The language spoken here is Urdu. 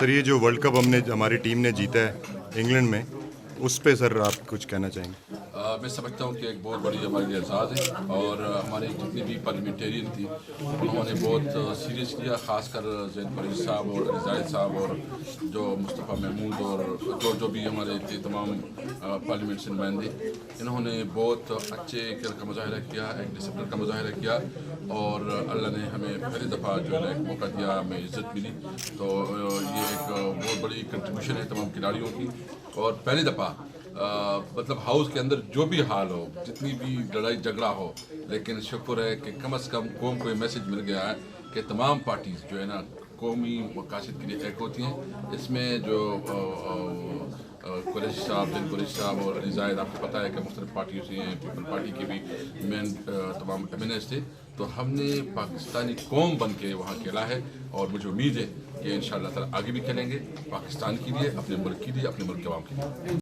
سر یہ جو ورلڈ کپ ہماری ٹیم نے جیتا ہے انگلینڈ میں، اس پہ سر آپ کچھ کہنا چاہیں گے؟ میں سمجھتا ہوں کہ ایک بہت بڑی ہمارے لیے اعزاز ہے، اور ہماری جتنی بھی پارلیمنٹیرین تھی انہوں نے بہت سیریس لیا، خاص کر زین پریز صاحب اور علی زاہد صاحب اور جو مصطفیٰ محمود اور جو بھی ہمارے تھے تمام پارلیمنٹ سے نمائندے، انہوں نے بہت اچھے کھیل کا مظاہرہ کیا، ایک ڈسپلن کا مظاہرہ کیا، اور اللہ نے ہمیں پہلی دفعہ جو ہے نا ایک موقع دیا، ہمیں عزت ملی، تو یہ ایک بہت بڑی کنٹریبیوشن ہے تمام کھلاڑیوں کی، اور پہلی دفعہ مطلب ہاؤس کے اندر جو بھی حال ہو، جتنی بھی لڑائی جھگڑا ہو، لیکن شکر ہے کہ کم از کم قوم کو یہ میسج مل گیا ہے کہ تمام پارٹیز جو ہے نا قومی مقاصد کے لیے ایک ہوتی ہیں۔ اس میں جو قریشی صاحب، زین قریشی صاحب اور علی زاہد، آپ کو پتہ ہے کہ مختلف پارٹیوں سے ہیں، پیپل پارٹی کے بھی مین تمام ایم این تھے، تو ہم نے پاکستانی قوم بن کے وہاں کھیلا ہے، اور مجھے امید ہے کہ انشاءاللہ تعالیٰ آگے بھی کھیلیں گے پاکستان کے لیے، اپنے ملک کے لیے، اپنے ملک کے عوام کے لیے۔